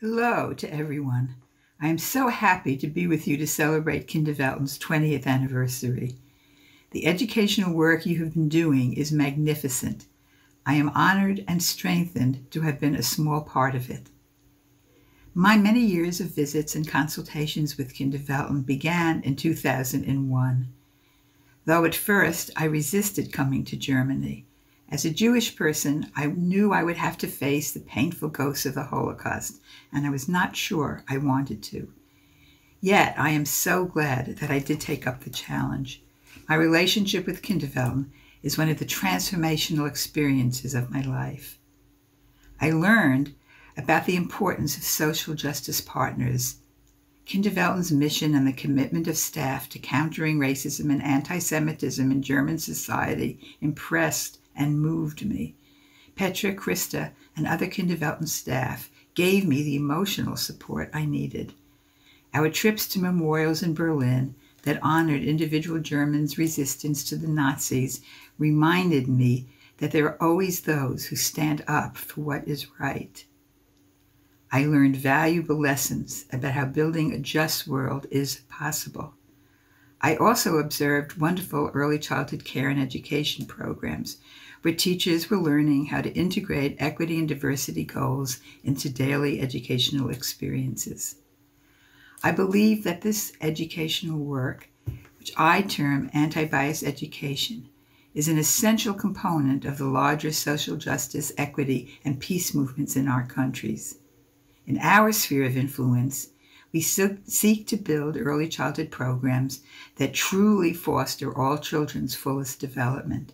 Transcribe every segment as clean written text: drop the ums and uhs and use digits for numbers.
Hello to everyone. I am so happy to be with you to celebrate Kinderwelten's 20th anniversary. The educational work you have been doing is magnificent. I am honored and strengthened to have been a small part of it. My many years of visits and consultations with Kinderwelten began in 2001. Though at first I resisted coming to Germany. As a Jewish person, I knew I would have to face the painful ghosts of the Holocaust, and I was not sure I wanted to. Yet, I am so glad that I did take up the challenge. My relationship with Kinderwelten is one of the transformational experiences of my life. I learned about the importance of social justice partners. Kinderwelten's mission and the commitment of staff to countering racism and anti-Semitism in German society impressed and moved me. Petra, Krista, and other Kinderwelten staff gave me the emotional support I needed. Our trips to memorials in Berlin that honored individual Germans' resistance to the Nazis reminded me that there are always those who stand up for what is right. I learned valuable lessons about how building a just world is possible. I also observed wonderful early childhood care and education programs where teachers were learning how to integrate equity and diversity goals into daily educational experiences. I believe that this educational work, which I term Antibias Education, is an essential component of the larger social justice, equity, and peace movements in our countries. In our sphere of influence, we seek to build early childhood programs that truly foster all children's fullest development.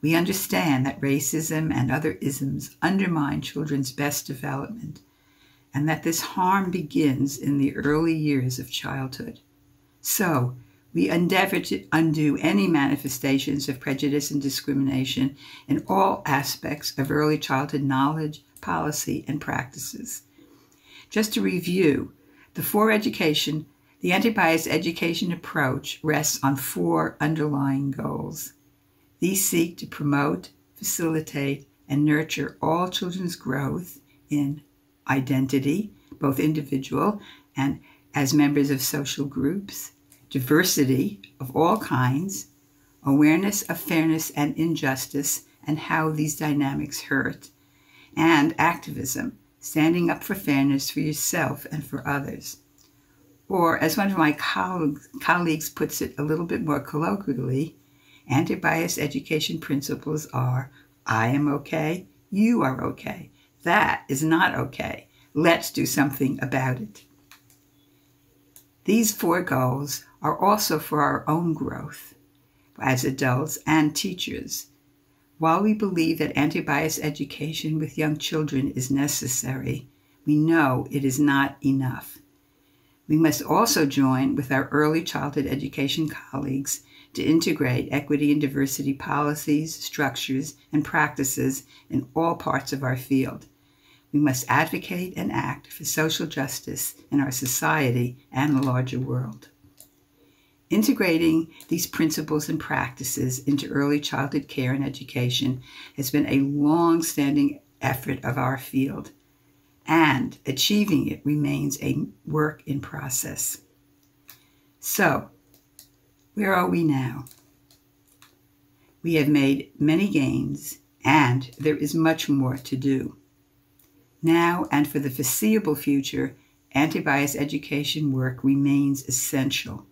We understand that racism and other isms undermine children's best development, and that this harm begins in the early years of childhood. So, we endeavor to undo any manifestations of prejudice and discrimination in all aspects of early childhood knowledge, policy, and practices. Just to review, the Antibias Education approach rests on 4 underlying goals. These seek to promote, facilitate, and nurture all children's growth in identity, both individual and as members of social groups, diversity of all kinds, awareness of fairness and injustice and how these dynamics hurt, and activism, standing up for fairness for yourself and for others. Or, as one of my colleagues puts it a little bit more colloquially, Antibias education principles are, I am okay, you are okay. That is not okay. Let's do something about it. These 4 goals are also for our own growth as adults and teachers. While we believe that anti-bias education with young children is necessary, we know it is not enough. We must also join with our early childhood education colleagues to integrate equity and diversity policies, structures, and practices in all parts of our field. We must advocate and act for social justice in our society and the larger world. Integrating these principles and practices into early childhood care and education has been a long-standing effort of our field, and achieving it remains a work in process. So, where are we now? We have made many gains, and there is much more to do. Now and for the foreseeable future, anti-bias education work remains essential.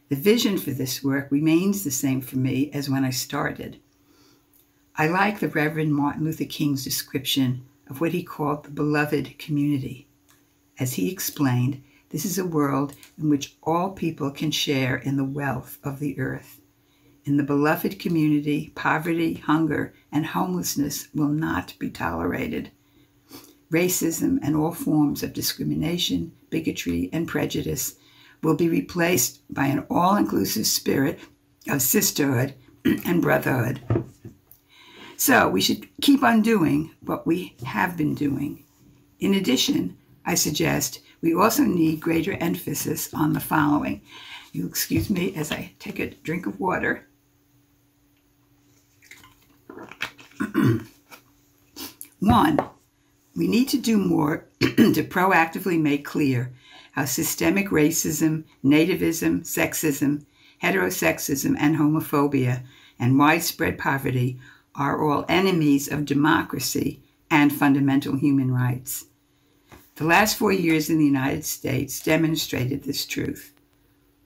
The vision for this work remains the same for me as when I started. I like the Reverend Martin Luther King's description of what he called the beloved community. As he explained, this is a world in which all people can share in the wealth of the earth. In the beloved community, poverty, hunger, and homelessness will not be tolerated. Racism and all forms of discrimination, bigotry, and prejudice will be replaced by an all-inclusive spirit of sisterhood and brotherhood. So we should keep on doing what we have been doing. In addition, I suggest we also need greater emphasis on the following. You'll excuse me as I take a drink of water. 1, We need to do more to proactively make clear how systemic racism, nativism, sexism, heterosexism, and homophobia, and widespread poverty are all enemies of democracy and fundamental human rights. The last 4 years in the United States demonstrated this truth.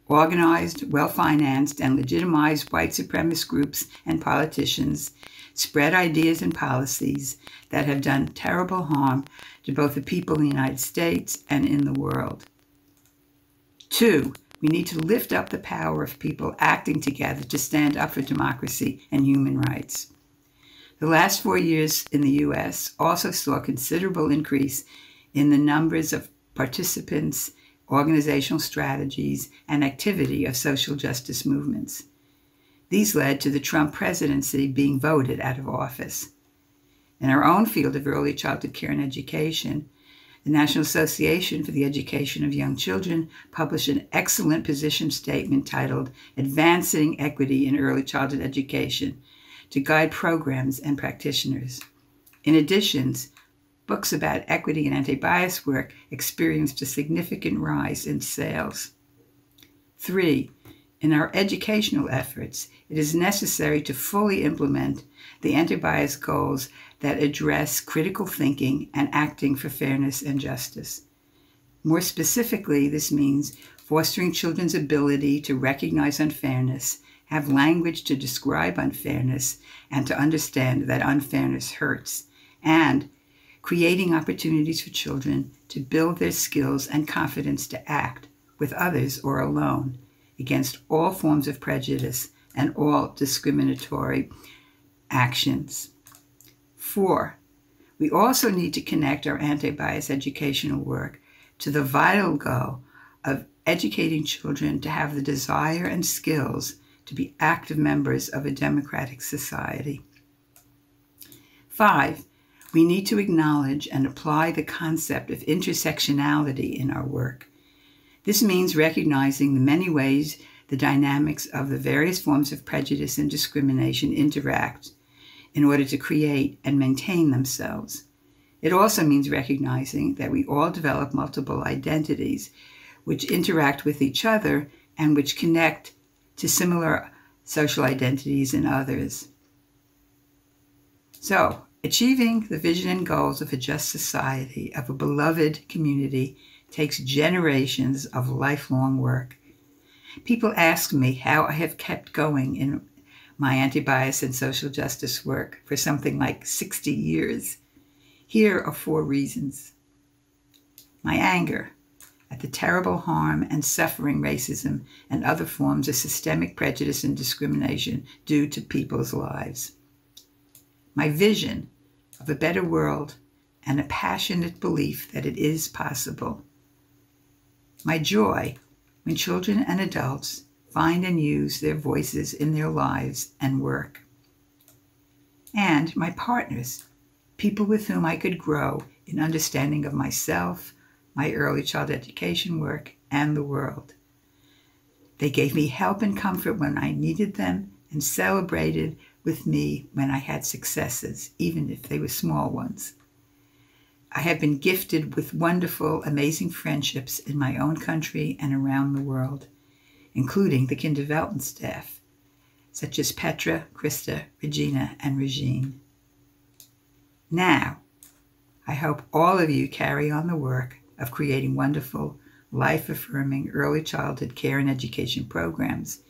Organized, well-financed, and legitimized white supremacist groups and politicians spread ideas and policies that have done terrible harm to both the people in the United States and in the world. 2, we need to lift up the power of people acting together to stand up for democracy and human rights. The last 4 years in the U.S. also saw a considerable increase in the numbers of participants, organizational strategies, and activity of social justice movements. These led to the Trump presidency being voted out of office. In our own field of early childhood care and education, the National Association for the Education of Young Children published an excellent position statement titled Advancing Equity in Early Childhood Education to guide programs and practitioners. In addition, books about equity and anti-bias work experienced a significant rise in sales. 3, in our educational efforts, it is necessary to fully implement the anti-bias goals that address critical thinking and acting for fairness and justice. More specifically, this means fostering children's ability to recognize unfairness, have language to describe unfairness, and to understand that unfairness hurts, and creating opportunities for children to build their skills and confidence to act, with others or alone, against all forms of prejudice and all discriminatory actions. 4, we also need to connect our anti-bias educational work to the vital goal of educating children to have the desire and skills to be active members of a democratic society. 5, we need to acknowledge and apply the concept of intersectionality in our work. This means recognizing the many ways the dynamics of the various forms of prejudice and discrimination interact in order to create and maintain themselves. It also means recognizing that we all develop multiple identities which interact with each other and which connect to similar social identities in others. So, achieving the vision and goals of a just society, of a beloved community, takes generations of lifelong work. People ask me how I have kept going in my anti-bias and social justice work for something like 60 years. Here are 4 reasons. My anger at the terrible harm and suffering racism and other forms of systemic prejudice and discrimination do to people's lives. My vision of a better world and a passionate belief that it is possible. My joy when children and adults find and use their voices in their lives and work. And my partners, people with whom I could grow in understanding of myself, my early child education work, and the world. They gave me help and comfort when I needed them and celebrated with me when I had successes, even if they were small ones. I have been gifted with wonderful, amazing friendships in my own country and around the world, including the Kinderwelten staff, such as Petra, Krista, Regina, and Regine. Now, I hope all of you carry on the work of creating wonderful, life-affirming early childhood care and education programs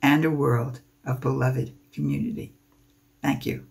and a world of beloved community. Thank you.